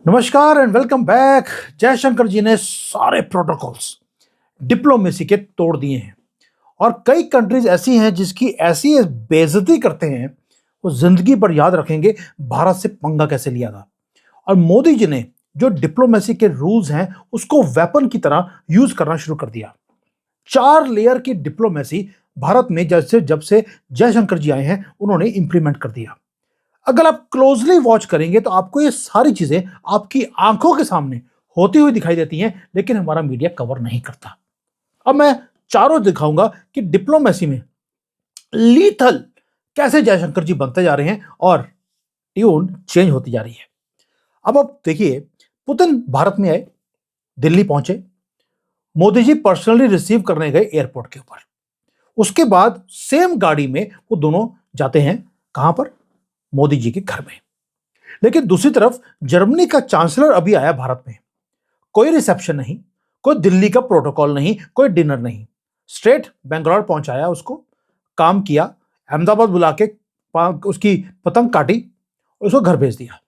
नमस्कार and welcome back. Jaishankar जी ने सारे प्रोटोकॉल्स डिप्लोमेसी के तोड़ दिए हैं और कई कंट्रीज ऐसी हैं जिसकी ऐसी बेइज्जती करते हैं वो जिंदगी भर याद रखेंगे भारत से पंगा कैसे लिया था। और मोदी जी ने जो डिप्लोमेसी के रूल्स हैं उसको वेपन की तरह यूज करना शुरू कर दिया। 4 लेयर की डिप्लोमेसी भारत में जब से जयशंकर जी आए हैं उन्होंने इंप्लीमेंट कर दिया। अगर आप क्लोजली वॉच करेंगे तो आपको ये सारी चीजें आपकी आंखों के सामने होती हुई दिखाई देती हैं, लेकिन हमारा मीडिया कवर नहीं करता। अब मैं चारों दिखाऊंगा कि डिप्लोमेसी में लीथल कैसे जयशंकर जी बनते जा रहे हैं और ट्यून चेंज होती जा रही है। अब आप देखिए, पुतिन भारत में आए, दिल्ली पहुंचे, मोदी जी पर्सनली रिसीव करने गए एयरपोर्ट के ऊपर। उसके बाद सेम गाड़ी में वो दोनों जाते हैं कहां पर? मोदी जी के घर में। लेकिन दूसरी तरफ जर्मनी का चांसलर अभी आया भारत में। कोई रिसेप्शन नहीं, कोई दिल्ली का प्रोटोकॉल नहीं, कोई डिनर नहीं, स्ट्रेट बेंगलोर पहुंचाया, उसको काम किया, अहमदाबाद बुला के उसकी पतंग काटी और उसको घर भेज दिया।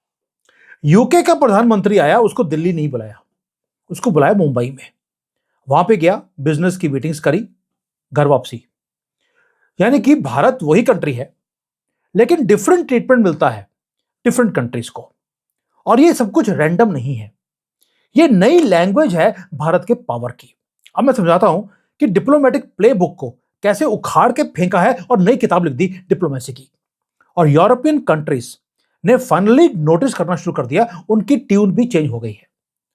यूके का प्रधानमंत्री आया, उसको दिल्ली नहीं बुलाया, उसको बुलाया मुंबई में। वहां पे गया, बिजनेस की मीटिंग्स करी, घर वापसी। यानी कि भारत वही कंट्री है लेकिन डिफरेंट ट्रीटमेंट मिलता है डिफरेंट कंट्रीज को। और ये सब कुछ रैंडम नहीं है, ये नई लैंग्वेज है भारत के पावर की। अब मैं समझाता हूं कि डिप्लोमेटिक प्लेबुक को कैसे उखाड़ के फेंका है और नई किताब लिख दी डिप्लोमेसी की। और यूरोपियन कंट्रीज ने फाइनली नोटिस करना शुरू कर दिया, उनकी ट्यून भी चेंज हो गई है।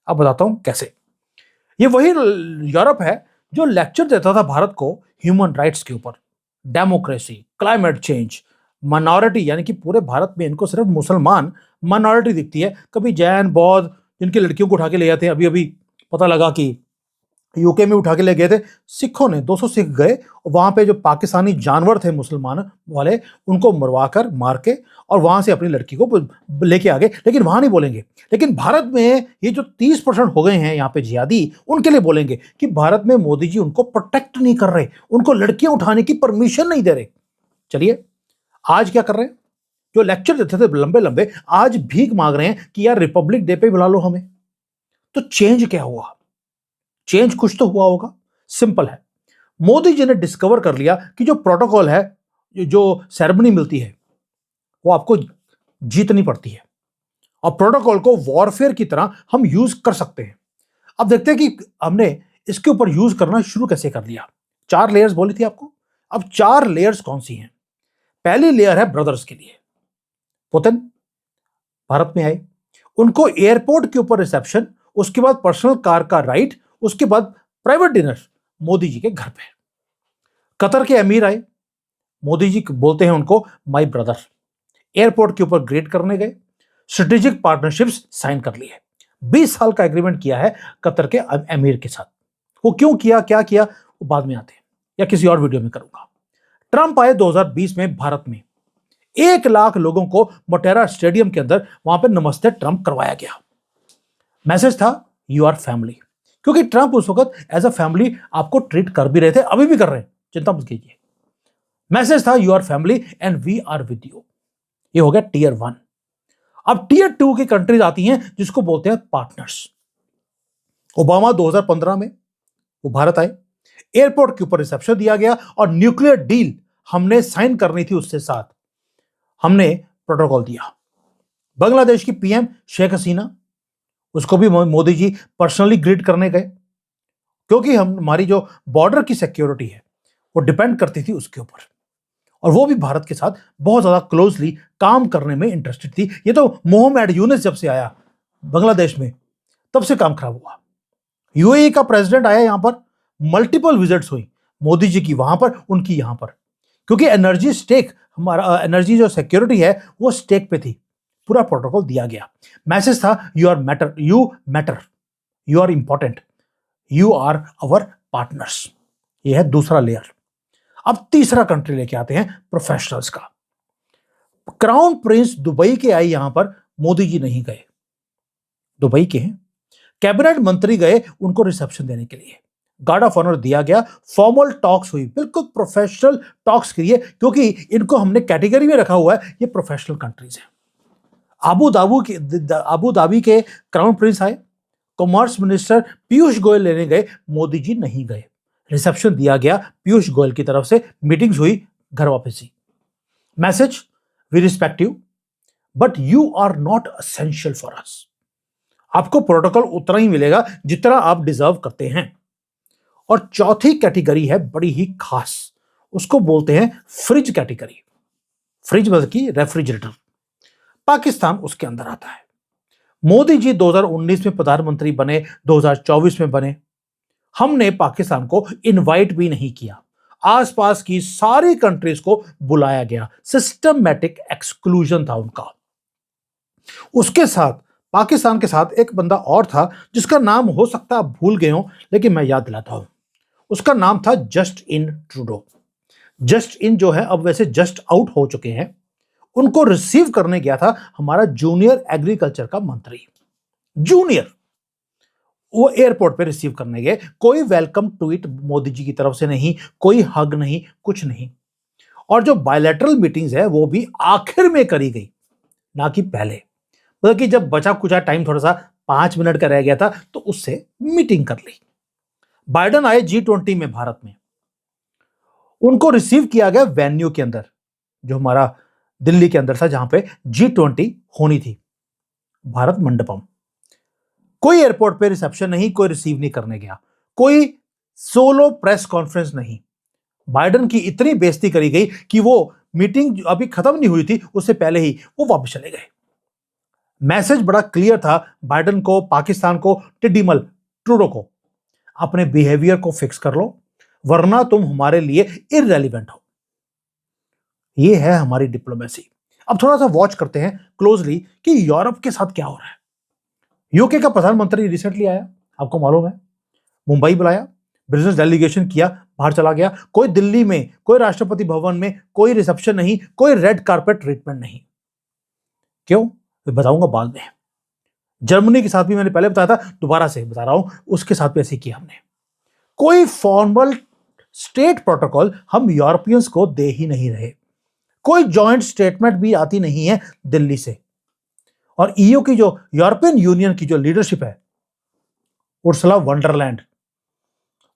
अब बताता हूं कैसे। ये वही यूरोप है जो लेक्चर देता था भारत को ह्यूमन राइट्स के ऊपर, डेमोक्रेसी, क्लाइमेट चेंज, माइनॉरिटी, यानी कि पूरे भारत में इनको सिर्फ मुसलमान माइनॉरिटी दिखती है। कभी जैन, बौद्ध, जिनकी लड़कियों को उठा के ले जाते हैं, अभी अभी पता लगा कि यूके में उठा के ले गए थे सिखों ने, 200 सिख गए, वहां पे जो पाकिस्तानी जानवर थे मुसलमान वाले, उनको मरवाकर मार के और वहां से अपनी लड़की को लेके आ गए। लेकिन वहां नहीं बोलेंगे। लेकिन भारत में ये जो 30% हो गए हैं यहाँ पे जिहादी, उनके लिए बोलेंगे कि भारत में मोदी जी उनको प्रोटेक्ट नहीं कर रहे, उनको लड़कियां उठाने की परमिशन नहीं दे रहे। चलिए, आज क्या कर रहे हैं? जो लेक्चर देते थे लंबे लंबे, आज भीख मांग रहे हैं कि यार रिपब्लिक डे पे बुला लो हमें। तो चेंज क्या हुआ? चेंज कुछ तो हुआ होगा। सिंपल है, मोदी जी ने डिस्कवर कर लिया कि जो प्रोटोकॉल है, जो सेरेमनी मिलती है, वो आपको जीतनी पड़ती है और प्रोटोकॉल को वॉरफेयर की तरह हम यूज कर सकते हैं। अब देखते हैं कि हमने इसके ऊपर यूज करना शुरू कैसे कर लिया। 4 लेयर्स बोली थी आपको। अब 4 लेयर्स कौन सी हैं? पहली लेयर है ब्रदर्स के लिए। पुतिन भारत में आए, उनको एयरपोर्ट के ऊपर रिसेप्शन, उसके बाद पर्सनल कार का राइड, उसके बाद प्राइवेट डिनर मोदी जी के घर पे। कतर के अमीर आए, मोदी जी बोलते हैं उनको माय ब्रदर। एयरपोर्ट के ऊपर ग्रेट करने गए, स्ट्रेटेजिक पार्टनरशिप्स साइन कर लिए। 20 साल का एग्रीमेंट किया है कतर के अमीर के साथ। वो क्यों किया, क्या किया, वो बाद में आते हैं या किसी और वीडियो में करूंगा। ट्रंप आए 2020 में भारत में। 1 लाख लोगों को मोटेरा स्टेडियम के अंदर वहां पर नमस्ते ट्रंप करवाया गया। मैसेज था यू आर फैमिली, क्योंकि ट्रंप उस वक्त एज अ फैमिली आपको ट्रीट कर भी रहे थे, अभी भी कर रहे हैं, चिंता मत कीजिए। मैसेज था you are family and we are with you. ये हो गया टीयर 1। अब टीयर 2 की कंट्रीज आती हैं जिसको बोलते हैं पार्टनर्स। ओबामा 2015 में वो भारत आए, एयरपोर्ट के ऊपर रिसेप्शन दिया गया और न्यूक्लियर डील हमने साइन करनी थी उसके साथ, हमने प्रोटोकॉल दिया। बांग्लादेश की पीएम शेख हसीना, उसको भी मोदी जी पर्सनली ग्रीट करने गए, क्योंकि हमारी जो बॉर्डर की सिक्योरिटी है वो डिपेंड करती थी उसके ऊपर, और वो भी भारत के साथ बहुत ज्यादा क्लोजली काम करने में इंटरेस्टेड थी। ये तो मोहम्मद यूनुस जब से आया बांग्लादेश में, तब से काम खराब हुआ। यूएई का प्रेसिडेंट आया यहां पर, मल्टीपल विजिट्स हुई मोदी जी की वहां पर, उनकी यहां पर, क्योंकि एनर्जी स्टेक, हमारा एनर्जी जो सिक्योरिटी है वो स्टेक पे थी। पूरा प्रोटोकॉल दिया गया। मैसेज था you are matter, you are important, you are our partners. ये है दूसरा लेयर। अब तीसरा कंट्री लेके आते हैं प्रोफेशनल्स का। क्राउन प्रिंस दुबई के आए यहां पर, मोदी जी नहीं गए, दुबई के हैं। कैबिनेट मंत्री गए उनको रिसेप्शन देने के लिए, गार्ड ऑफ ऑनर दिया गया, फॉर्मल टॉक्स हुई, बिल्कुल प्रोफेशनल टॉक्स करिए, क्योंकि इनको हमने कैटेगरी में रखा हुआ है, ये प्रोफेशनल कंट्रीज हैं। अबू धाबी के क्राउन प्रिंस आए, कॉमर्स मिनिस्टर पीयूष गोयल लेने गए, मोदी जी नहीं गए। रिसेप्शन दिया गया पीयूष गोयल की तरफ से, मीटिंग्स हुई, घर वापसी। Message, we respect you but you are not essential for us. आपको प्रोटोकॉल उतना ही मिलेगा जितना आप डिजर्व करते हैं। और चौथी कैटेगरी है बड़ी ही खास, उसको बोलते हैं फ्रिज कैटेगरी। फ्रिज मतलब कि रेफ्रिजरेटर। पाकिस्तान उसके अंदर आता है। मोदी जी 2019 में प्रधानमंत्री बने, 2024 में बने। हमने पाकिस्तान को इनवाइट भी नहीं किया। आसपास की सारी कंट्रीज को बुलाया गया, सिस्टमैटिक एक्सक्लूजन था उनका। उसके साथ पाकिस्तान के साथ एक बंदा और था जिसका नाम हो सकता है आप भूल गए हो, लेकिन मैं याद दिलाता हूं। उसका नाम था जस्टिन ट्रूडो। जस्टिन जो है अब वैसे जस्ट आउट हो चुके हैं। उनको रिसीव करने गया था हमारा जूनियर एग्रीकल्चर का मंत्री। जूनियर, वो एयरपोर्ट पे रिसीव करने गए। कोई वेलकम ट्वीट मोदी जी की तरफ से नहीं, कोई हग नहीं, कुछ नहीं। और जो बायलैटरल मीटिंग्स है वो भी आखिर में करी गई, ना कि पहले। मतलब कि जब बचा कुचा टाइम थोड़ा सा 5 मिनट का रह गया था तो उससे मीटिंग कर ली। बाइडन आए G20 में भारत में। उनको रिसीव किया गया वेन्यू के अंदर, जो हमारा दिल्ली के अंदर था जहां पे G20 होनी थी, भारत मंडपम। कोई एयरपोर्ट पे रिसेप्शन नहीं, कोई रिसीव नहीं करने गया, कोई सोलो प्रेस कॉन्फ्रेंस नहीं। बाइडन की इतनी बेइज्जती करी गई कि वो मीटिंग अभी खत्म नहीं हुई थी, उससे पहले ही वो वापस चले गए। मैसेज बड़ा क्लियर था बाइडन को, पाकिस्तान को, टिड्डीमल ट्रूडो को, अपने बिहेवियर को फिक्स कर लो वरना तुम हमारे लिए इररेलेवेंट हो। ये है हमारी डिप्लोमेसी। अब थोड़ा सा वॉच करते हैं क्लोजली कि यूरोप के साथ क्या हो रहा है। यूके का प्रधानमंत्री रिसेंटली आया, आपको मालूम है, मुंबई बुलाया, बिजनेस डेलीगेशन किया, बाहर चला गया। कोई दिल्ली में, कोई राष्ट्रपति भवन में कोई रिसेप्शन नहीं, कोई रेड कारपेट ट्रीटमेंट नहीं। क्यों, बताऊंगा बाद में। जर्मनी के साथ भी मैंने पहले बताया था, दोबारा से बता रहा हूं, उसके साथ भी ऐसे किया हमने। कोई फॉर्मल स्टेट प्रोटोकॉल हम यूरोपियंस को दे ही नहीं रहे। कोई जॉइंट स्टेटमेंट भी आती नहीं है दिल्ली से। और ईयू की जो यूरोपियन यूनियन की जो लीडरशिप है, उर्सुला वंडरलैंड,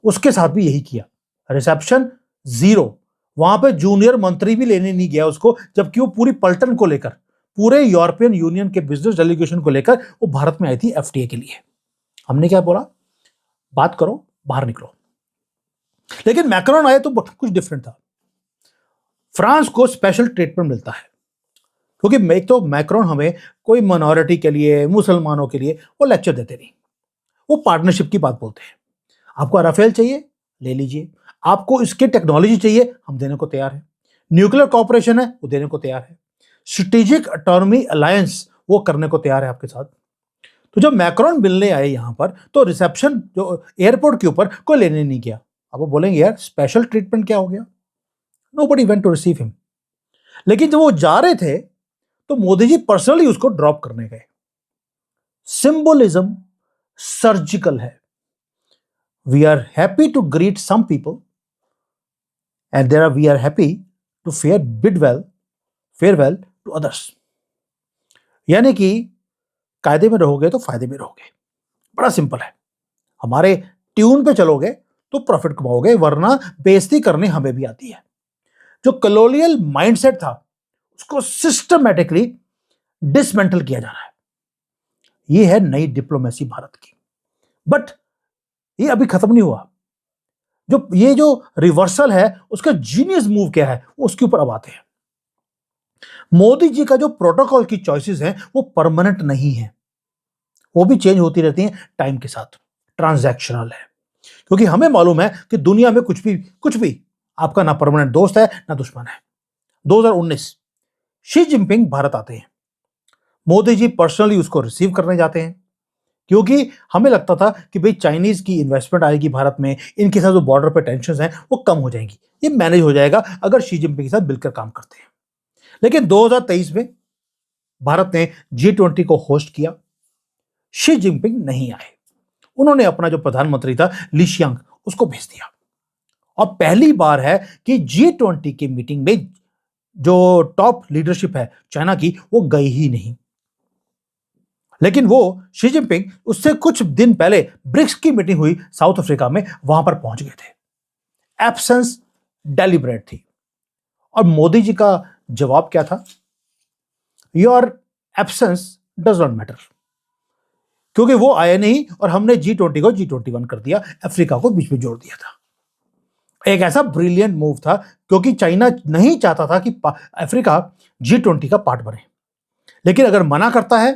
उसके साथ भी यही किया। Reception zero. वहां पे जूनियर मंत्री भी लेने नहीं गया उसको, जबकि वो पूरी पलटन को लेकर, पूरे यूरोपियन यूनियन के बिजनेस डेलीगेशन को लेकर वो भारत में आई थी एफटीए के लिए। हमने क्या बोला, बात करो, बाहर निकलो। लेकिन मैक्रोन आए तो कुछ डिफरेंट था। फ्रांस को स्पेशल ट्रीटमेंट मिलता है क्योंकि एक तो मैक्रोन हमें कोई माइनॉरिटी के लिए, मुसलमानों के लिए वो लेक्चर देते नहीं, वो पार्टनरशिप की बात बोलते हैं। आपको राफेल चाहिए, ले लीजिए। आपको इसकी टेक्नोलॉजी चाहिए, हम देने को तैयार है। न्यूक्लियर कॉपरेशन है, वो देने को तैयार है। स्ट्रेटेजिक ऑटोनॉमी अलायंस वो करने को तैयार है आपके साथ। तो जब मैक्रोन मिलने आए यहां पर, तो रिसेप्शन जो एयरपोर्ट के ऊपर कोई लेने नहीं गया। अब वो बोलेंगे यार स्पेशल ट्रीटमेंट क्या हो गया, nobody went to receive him. लेकिन जब वो जा रहे थे तो मोदी जी पर्सनली उसको ड्रॉप करने गए। सिंबोलिज्म सर्जिकल है। We are happy to greet some people and we are happy to farewell to others. यानी कि कायदे में रहोगे तो फायदे में रहोगे। बड़ा सिंपल है। हमारे ट्यून पे चलोगे तो प्रॉफिट कमाओगे, वरना बेइज्जती करने हमें भी आती है। जो कॉलोनियल माइंडसेट था उसको सिस्टमैटिकली डिसमेंटल किया जा रहा है। ये है नई डिप्लोमेसी भारत की। बट ये अभी खत्म नहीं हुआ। ये जो रिवर्सल है उसका जीनियस मूव क्या है, उसके ऊपर अब आते हैं। मोदी जी का जो प्रोटोकॉल की चॉइसेस हैं वो परमानेंट नहीं है, वो भी चेंज होती रहती हैं टाइम के साथ। ट्रांजैक्शनल है, क्योंकि हमें मालूम है कि दुनिया में कुछ भी आपका ना परमानेंट दोस्त है ना दुश्मन है। 2019 शी जिनपिंग भारत आते हैं। मोदी जी पर्सनली उसको रिसीव करने जाते हैं, क्योंकि हमें लगता था कि भाई चाइनीज की इन्वेस्टमेंट आएगी भारत में, इनके साथ जो बॉर्डर पे टेंशन हैं वो कम हो जाएंगी, ये मैनेज हो जाएगा अगर शी जिनपिंग के साथ मिलकर काम करते हैं। लेकिन 2023 में भारत ने G20 को होस्ट किया, शी जिनपिंग नहीं आए। उन्होंने अपना जो प्रधानमंत्री था ली शियांग उसको भेज दिया। और पहली बार है कि G20 की मीटिंग में जो टॉप लीडरशिप है चाइना की, वो गई ही नहीं। लेकिन वो शी जिनपिंग उससे कुछ दिन पहले ब्रिक्स की मीटिंग हुई साउथ अफ्रीका में, वहां पर पहुंच गए थे। एब्सेंस डेलिब्रेट थी। और मोदी जी का जवाब क्या था? Your absence does not matter. क्योंकि वो आए नहीं और हमने G20 को G21 कर दिया, अफ्रीका को बीच में जोड़ दिया था। एक ऐसा ब्रिलियंट मूव था, क्योंकि चाइना नहीं चाहता था कि अफ्रीका G20 का पार्ट बने। लेकिन अगर मना करता है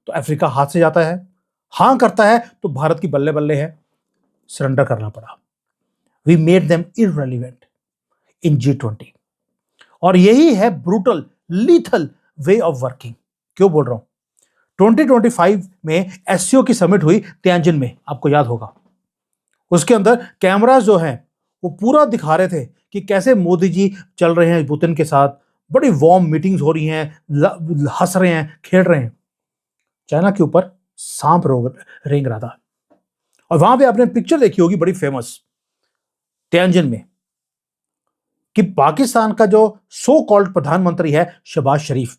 तो अफ्रीका हाथ से जाता है, हां करता है तो भारत की बल्ले बल्ले है, सरेंडर करना पड़ा। We made them irrelevant in G20। और यही है brutal lethal way of working. क्यों बोल रहा हूं? 2025 में एससीओ की समिट हुई तियानजिन में, आपको याद होगा। उसके अंदर कैमरास जो हैं वो पूरा दिखा रहे थे कि कैसे मोदी जी चल रहे हैं पुतिन के साथ, बड़ी वार्म मीटिंग्स हो रही हैं, हंस रहे हैं, खेल रहे हैं। चाइना के ऊपर सांप रेंग रहा था। और वहां पे आपने पिक्चर देखी होगी बड़ी फेमस, तियानजिन में, कि पाकिस्तान का जो सो कॉल्ड प्रधानमंत्री है शहबाज शरीफ,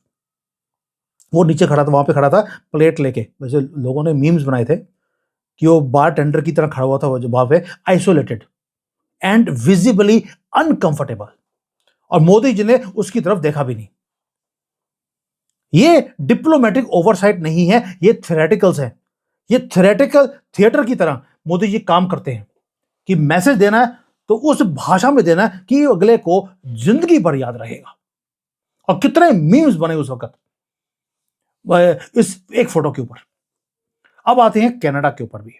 वो नीचे खड़ा था, वहां पे खड़ा था प्लेट लेके। वैसे लोगों ने मीम्स बनाए थे कि वो बार टेंडर की तरह खड़ा हुआ था वहां पे, आइसोलेटेड एंड विजिबली अनकंफर्टेबल। और मोदी जी ने उसकी तरफ देखा भी नहीं। ये डिप्लोमेटिक ओवरसाइट नहीं है, ये थ्योरेटिकल्स है। ये थ्योरेटिकल थिएटर की तरह मोदी जी काम करते हैं कि मैसेज देना है तो उस भाषा में देना है कि अगले को जिंदगी भर याद रहेगा। और कितने मीम्स बने उस वक्त इस एक फोटो के ऊपर। अब आते हैं कनाडा के ऊपर भी।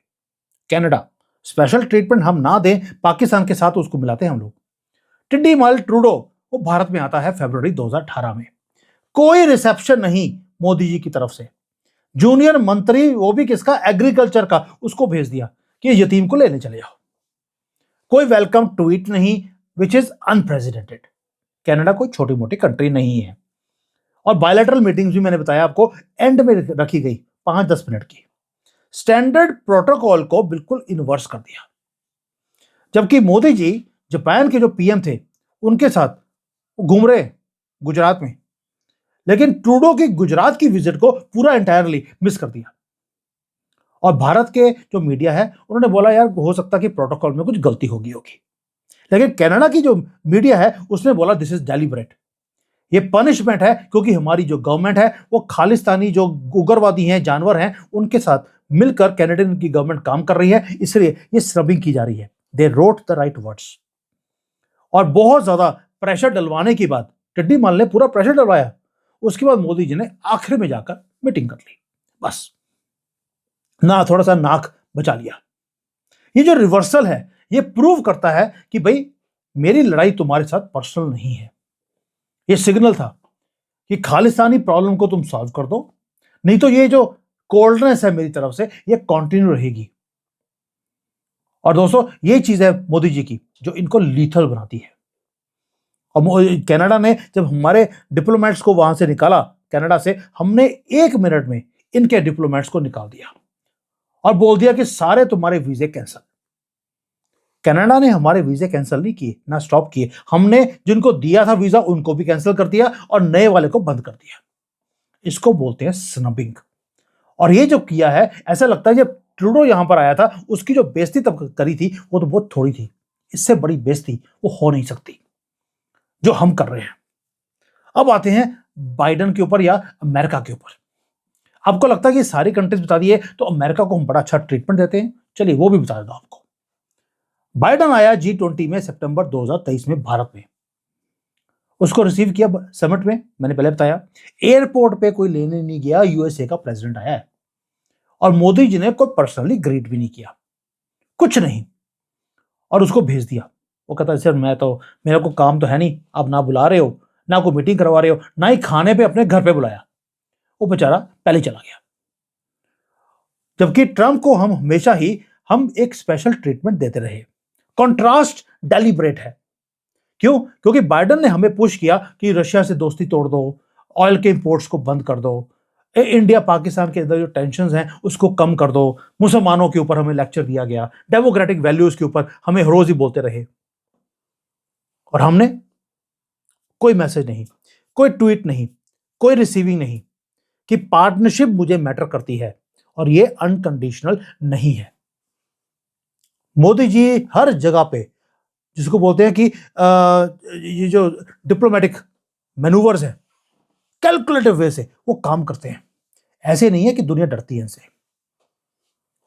कनाडा स्पेशल ट्रीटमेंट हम ना दें पाकिस्तान के साथ, उसको मिलाते हैं हम लोग। टिड्डी मल ट्रूडो वो भारत में आता है फरवरी 2018 में। कोई रिसेप्शन नहीं मोदी जी की तरफ से। जूनियर मंत्री, वो भी किसका? एग्रीकल्चर का, उसको भेज दिया कि यतीम को लेने चले जाओ। कोई वेलकम ट्वीट नहीं, विच इज अनप्रेसिडेंटेड। कनाडा कोई छोटी मोटी कंट्री नहीं है। और बायलैटरल मीटिंग्स भी मैंने बताया आपको एंड में रखी गई 5-10 मिनट की। स्टैंडर्ड प्रोटोकॉल को बिल्कुल इन्वर्स कर दिया। जबकि मोदी जी जापान के जो पीएम थे उनके साथ घूम रहे गुजरात में, लेकिन ट्रूडो की गुजरात की विजिट को पूरा एंटायरली मिस कर दिया। और भारत के जो मीडिया है उन्होंने बोला यार हो सकता है कि प्रोटोकॉल में कुछ गलती होगी। लेकिन कनाडा की जो मीडिया है उसने बोला दिस इज डेलिबरेट, ये पनिशमेंट है, क्योंकि हमारी जो गवर्नमेंट है वो खालिस्तानी जो उग्रवादी हैं, जानवर हैं, उनके साथ मिलकर कैनेडियन की गवर्नमेंट काम कर रही है, इसलिए ये स्क्रबिंग की जा रही है। They wrote the right words. और बहुत ज्यादा प्रेशर डलवाने के बाद, टिड्डी मल ने पूरा प्रेशर डलवाया, उसके बाद मोदी जी ने आखिर में जाकर मीटिंग कर ली, बस ना थोड़ा सा नाक बचा लिया। ये जो रिवर्सल है ये प्रूव करता है कि भाई मेरी लड़ाई तुम्हारे साथ पर्सनल नहीं है। ये सिग्नल था कि खालिस्तानी प्रॉब्लम को तुम सॉल्व कर दो, नहीं तो ये जो कोल्डनेस है मेरी तरफ से ये कंटिन्यू रहेगी। और दोस्तों ये चीज है मोदी जी की जो इनको लीथल बनाती है। और कनाडा ने जब हमारे डिप्लोमेट्स को वहां से निकाला कनाडा से, हमने 1 मिनट में इनके डिप्लोमेट्स को निकाल दिया और बोल दिया कि सारे तुम्हारे वीजे कैंसिल। कनाडा ने हमारे वीजे कैंसिल नहीं किए, ना स्टॉप किए, हमने जिनको दिया था वीजा उनको भी कैंसिल कर दिया और नए वाले को बंद कर दिया। इसको बोलते हैं स्नबिंग। और ये जो किया है, ऐसा लगता है जब ट्रूडो यहां पर आया था उसकी जो बेइज्जती तब करी थी वो तो बहुत थोड़ी थी, इससे बड़ी बेइज्जती वो हो नहीं सकती जो हम कर रहे हैं। अब आते हैं बाइडेन के ऊपर या अमेरिका के ऊपर। आपको लगता है कि सारी कंट्रीज बता दिए तो अमेरिका को हम बड़ा अच्छा ट्रीटमेंट देते हैं, चलिए वो भी बता देता हूं आपको। बाइडेन आया G20 में सितंबर 2023 में भारत में, उसको रिसीव किया समिट में, मैंने पहले बताया। एयरपोर्ट पे कोई लेने नहीं गया, यूएसए का प्रेसिडेंट आया है और मोदी जी ने कोई पर्सनली ग्रीट भी नहीं किया, कुछ नहीं, और उसको भेज दिया। वो कहता है सर मैं तो, मेरा को काम तो है नहीं, आप ना बुला रहे हो, ना कोई मीटिंग करवा रहे हो, ना ही खाने पे अपने घर पे बुलाया। वो बेचारा पहले चला गया। जबकि ट्रंप को हम हमेशा ही हम एक स्पेशल ट्रीटमेंट देते रहे। कॉन्ट्रास्ट डेलिब्रेट है। क्यों? क्योंकि बाइडेन ने हमें पुश किया कि रशिया से दोस्ती तोड़ दो, ऑयल के इंपोर्ट्स को बंद कर दो, इंडिया पाकिस्तान के अंदर जो टेंशंस हैं उसको कम कर दो, मुसलमानों के ऊपर हमें लेक्चर दिया गया, डेमोक्रेटिक वैल्यूज के ऊपर हमें रोज ही बोलते रहे। और हमने कोई मैसेज नहीं, कोई ट्वीट नहीं, कोई रिसीविंग नहीं, कि पार्टनरशिप मुझे मैटर करती है और ये अनकंडीशनल नहीं है। मोदी जी हर जगह पे, जिसको बोलते हैं कि ये जो डिप्लोमेटिक मैनूवर्स है, कैलकुलेटिव वे से वो काम करते हैं। ऐसे नहीं है कि दुनिया डरती है इनसे।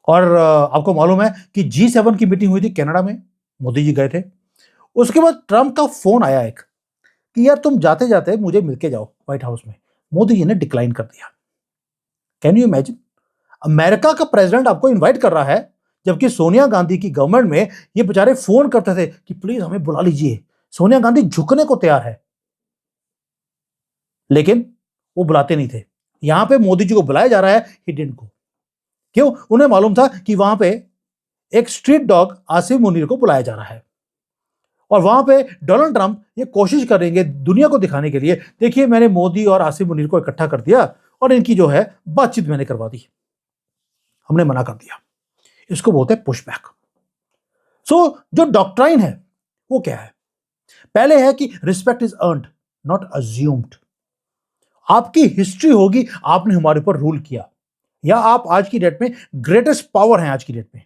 और आपको मालूम है कि G7 की मीटिंग हुई थी कनाडा में, मोदी जी गए थे। उसके बाद ट्रंप का फोन आया एक कि यार तुम जाते जाते मुझे मिलके जाओ व्हाइट हाउस में। मोदी जी ने डिक्लाइन कर दिया। Can you imagine? अमेरिका का प्रेसिडेंट आपको इनवाइट कर रहा है, जबकि सोनिया गांधी की गवर्नमेंट में ये बेचारे फोन करते थे कि प्लीज हमें बुला लीजिए। सोनिया गांधी झुकने को तैयार है, लेकिन वो बुलाते नहीं थे। यहां पे मोदी जी को बुलाया जा रहा है, ही डिडंट गो। क्यों? उन्हें मालूम था कि वहां पे एक स्ट्रीट डॉग आसिफ मुनीर को बुलाया जा रहा है और वहां पे डोनाल्ड ट्रंप ये कोशिश करेंगे दुनिया को दिखाने के लिए, देखिए मैंने मोदी और आसिफ मुनीर को इकट्ठा कर दिया और इनकी जो है बातचीत मैंने करवा दी, हमने मना कर दिया। इसको बोलते हैं पुशबैक। सो जो डॉक्ट्राइन है वो क्या है? पहले है कि respect is earned not assumed. आपकी हिस्ट्री होगी, आपने हमारे ऊपर रूल किया, या आप आज की डेट में ग्रेटेस्ट पावर हैं आज की डेट में,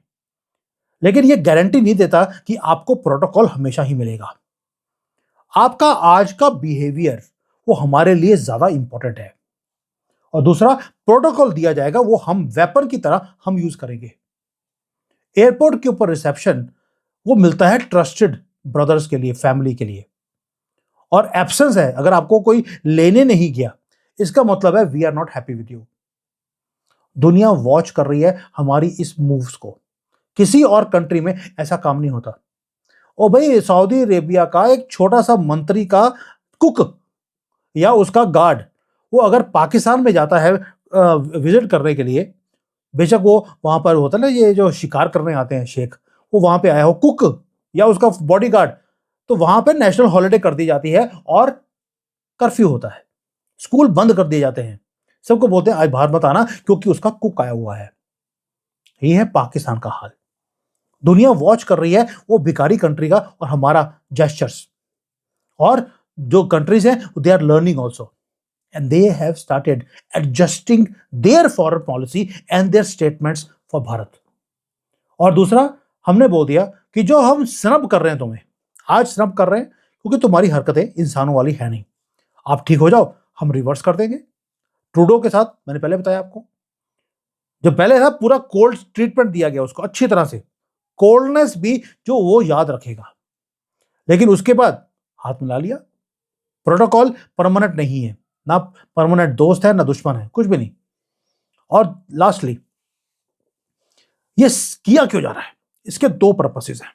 लेकिन यह गारंटी नहीं देता कि आपको प्रोटोकॉल हमेशा ही मिलेगा। आपका आज का बिहेवियर वो हमारे लिए ज्यादा इंपॉर्टेंट है। और दूसरा, प्रोटोकॉल दिया जाएगा वो हम वेपन की तरह हम यूज करेंगे। एयरपोर्ट के ऊपर रिसेप्शन वो मिलता है ट्रस्टेड ब्रदर्स के लिए, फैमिली के लिए। और एब्सेंस है, अगर आपको कोई लेने नहीं गया, इसका मतलब है we are not happy with you. दुनिया वॉच कर रही है हमारी इस मूव्स को। किसी और कंट्री में ऐसा काम नहीं होता। और भाई सऊदी अरेबिया का एक छोटा सा मंत्री का कुक या उसका गार्ड, वो अगर पाकिस्तान में जाता है विजिट करने के लिए, बेशक वो वहां पर होता है ना ये जो शिकार करने आते हैं शेख, वो वहां पे आया हो कुक या उसका बॉडीगार्ड, तो वहां पे नेशनल हॉलिडे कर दी जाती है और कर्फ्यू होता है, स्कूल बंद कर दिए जाते हैं। सबको बोलते हैं आज बाहर मत आना क्योंकि उसका कुक आया हुआ है। ये है पाकिस्तान का हाल। दुनिया वॉच कर रही है वो भिखारी कंट्री का और हमारा जेस्चर्स। और जो कंट्रीज हैं they are learning also and they have started adjusting their foreign policy and their statements for Bharat. और दूसरा, हमने बोल दिया कि जो हम स्नब कर रहे हैं तुम्हें, आज स्नब कर रहे हैं क्योंकि तुम्हारी हरकतें इंसानों वाली है नहीं, आप ठीक हो जाओ, हम रिवर्स कर देंगे। ट्रूडो के साथ मैंने पहले बताया आपको, जो पहले था पूरा कोल्ड ट्रीटमेंट दिया गया उसको अच्छी तरह से, कोल्डनेस भी जो वो याद रखेगा, लेकिन उसके बाद हाथ मिला लिया। प्रोटोकॉल परमानेंट नहीं है, ना परमानेंट दोस्त है ना दुश्मन है, कुछ भी नहीं। और लास्टली, ये किया क्यों जा रहा है? इसके दो पर्पसेस हैं।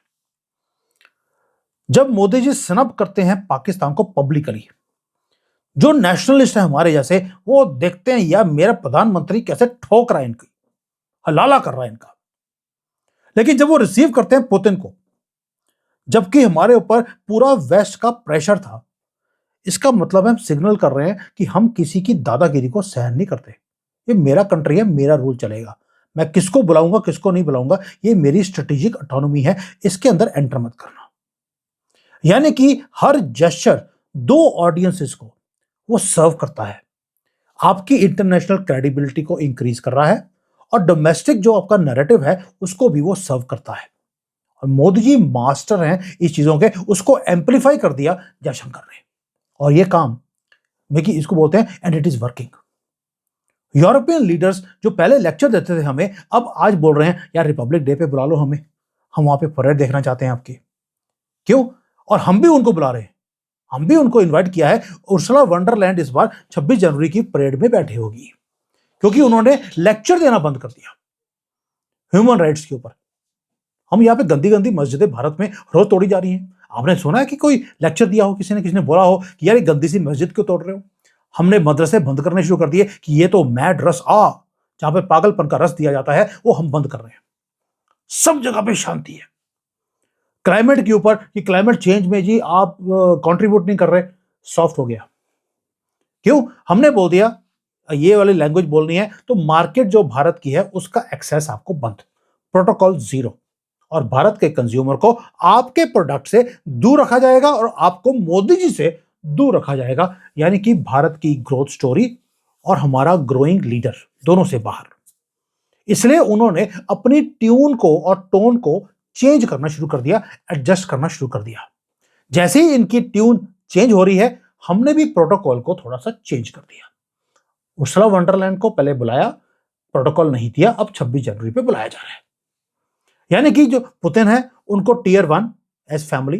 जब मोदी जी स्नब करते हैं पाकिस्तान को पब्लिकली, जो नेशनलिस्ट है हमारे जैसे, वो देखते हैं यार मेरा प्रधानमंत्री कैसे ठोक रहा है, इनकी हलाला कर रहा है इनका। लेकिन जब वो रिसीव करते हैं पुतिन को, जबकि हमारे ऊपर पूरा वेस्ट का प्रेशर था, इसका मतलब हम सिग्नल कर रहे हैं कि हम किसी की दादागिरी को सहन नहीं करते। ये मेरा कंट्री है, मेरा रूल चलेगा, मैं किसको बुलाऊंगा किसको नहीं बुलाऊंगा ये मेरी स्ट्रेटेजिक ऑटोनॉमी है, इसके अंदर एंटर मत करना। यानी कि हर जेस्चर दो ऑडियंसेस को वो सर्व करता है, आपकी इंटरनेशनल क्रेडिबिलिटी को इंक्रीज कर रहा है और डोमेस्टिक जो आपका नैरेटिव है उसको भी वो सर्व करता है। और मोदी जी मास्टर हैं इस चीजों के, उसको एम्पलीफाई कर दिया जयशंकर ने, और ये काम में कि इसको बोलते हैं and it is working. European leaders जो पहले लेक्चर देते थे हमें, अब आज बोल रहे हैं यार रिपब्लिक डे पे बुला लो हमें, हम वहां पे परेड देखना चाहते हैं आपकी। क्यों? और हम भी उनको बुला रहे हैं, हम भी उनको इनवाइट किया है। उर्सुला वंडरलैंड इस बार 26 जनवरी की परेड में बैठे होगी, क्योंकि उन्होंने लेक्चर देना बंद कर दिया ह्यूमन राइट्स के ऊपर। हम यहाँ पे गंदी गंदी मस्जिदें भारत में रोज तोड़ी जा रही हैं। आपने सुना है कि कोई लेक्चर दिया हो, किसी ने बोला हो कि यार ये गंदी सी मस्जिद क्यों तोड़ रहे हो? हमने मदरसे बंद करने शुरू कर दिए कि ये तो मैड रस जहां पे पागलपन का रस दिया जाता है वो हम बंद कर रहे हैं। सब जगह पे शांति है। क्लाइमेट के ऊपर कि क्लाइमेट चेंज में जी आप कंट्रीब्यूट नहीं कर रहे, सॉफ्ट हो गया। क्यों? हमने बोल दिया ये वाली लैंग्वेज बोलनी है तो मार्केट जो भारत की है उसका एक्सेस आपको बंद, प्रोटोकॉल जीरो, और भारत के कंज्यूमर को आपके प्रोडक्ट से दूर रखा जाएगा और आपको मोदी जी से दूर रखा जाएगा। यानी कि भारत की ग्रोथ स्टोरी और हमारा ग्रोइंग लीडर, दोनों से बाहर। इसलिए उन्होंने अपनी ट्यून को और टोन को चेंज करना शुरू कर दिया, एडजस्ट करना शुरू कर दिया। जैसे ही इनकी ट्यून चेंज हो रही है, हमने भी प्रोटोकॉल को थोड़ा सा चेंज कर दिया। उर्सुला वंडरलैंड को पहले बुलाया, प्रोटोकॉल नहीं दिया, अब 26 जनवरी पे बुलाया जा रहा है। यानी कि जो पुतिन है उनको टियर 1 एज फैमिली,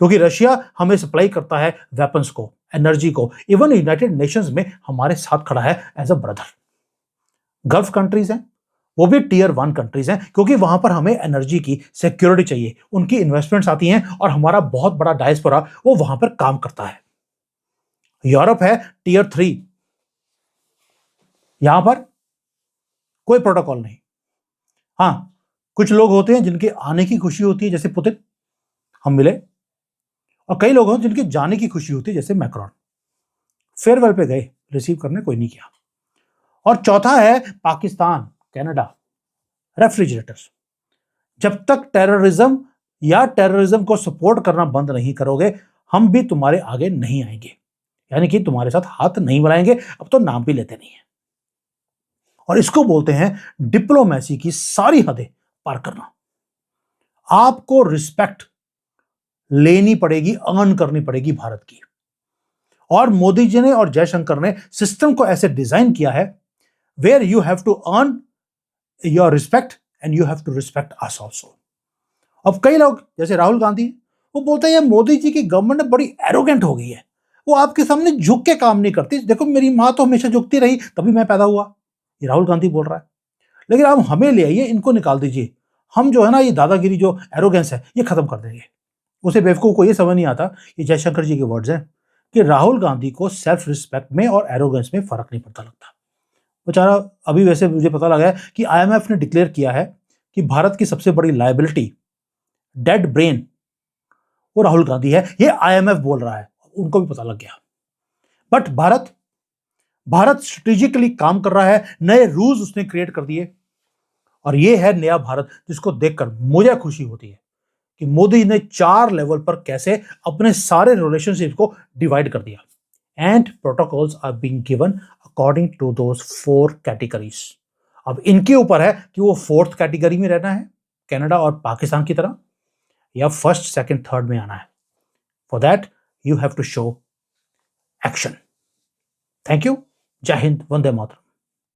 क्योंकि रशिया हमें सप्लाई करता है वेपन्स को, एनर्जी को, इवन यूनाइटेड नेशंस में हमारे साथ खड़ा है as a brother. Gulf countries हैं, वो भी टियर 1 कंट्रीज हैं, क्योंकि वहां पर हमें एनर्जी की सिक्योरिटी चाहिए, उनकी इन्वेस्टमेंट्स आती हैं और हमारा बहुत बड़ा डायस्पोरा वो वहां पर काम करता है। यूरोप है टियर 3, यहां पर कोई प्रोटोकॉल नहीं। हां, कुछ लोग होते हैं जिनके आने की खुशी होती है, जैसे पुतिन, हम मिले, और कई लोग हैं जिनके जाने की खुशी होती है, जैसे मैक्रोन। फेयरवेल पे गए, रिसीव करने कोई नहीं किया। और चौथा है पाकिस्तान, कनाडा, रेफ्रिजरेटर्स। जब तक टेररिज्म या टेररिज्म को सपोर्ट करना बंद नहीं करोगे, हम भी तुम्हारे आगे नहीं आएंगे, यानी कि तुम्हारे साथ हाथ नहीं बढ़ाएंगे। अब तो नाम भी लेते नहीं है। और इसको बोलते हैं डिप्लोमेसी की सारी हदें पार करना। आपको रिस्पेक्ट लेनी पड़ेगी, अर्न करनी पड़ेगी भारत की। और मोदी जी ने और जयशंकर ने सिस्टम को ऐसे डिजाइन किया है where you have to earn your respect and you have to respect us also. अब कई लोग जैसे राहुल गांधी, वो बोलते हैं मोदी जी की गवर्नमेंट बड़ी एरोगेंट हो गई है, वो आपके सामने झुक के काम नहीं करती। देखो मेरी मां तो हमेशा झुकती रही, तभी मैं पैदा हुआ, ये राहुल गांधी बोल रहा है। लेकिन आप हमें ले आइए, इनको निकाल दीजिए, हम जो है ना ये दादागिरी जो एरोगेंस है ये खत्म कर देंगे। उसे बेवकूफ को ये समझ नहीं आता, ये जयशंकर जी के वर्ड्स हैं, कि राहुल गांधी को सेल्फ रिस्पेक्ट में और एरोगेंस में फर्क नहीं पड़ता लगता। बेचारा, अभी वैसे मुझे पता लगा है कि आईएमएफ ने डिक्लेयर किया है कि भारत की सबसे बड़ी लायबिलिटी, डेड ब्रेन, वो राहुल गांधी है। ये आईएमएफ बोल रहा है, उनको भी पता लग गया। बट भारत स्ट्रेटेजिकली काम कर रहा है, नए रूल्स उसने क्रिएट कर दिए, और ये है नया भारत जिसको देखकर मुझे खुशी होती है कि मोदी ने 4 लेवल पर कैसे अपने सारे रिलेशनशिप को डिवाइड कर दिया, and protocols are being given according to those 4 categories. अब इनके ऊपर है कि वो 4th कैटेगरी में रहना है, कनाडा और पाकिस्तान की तरह, या 1st, 2nd, 3rd में आना है। For that you have to show action. Thank you. जय हिंद, वंदे मातरम।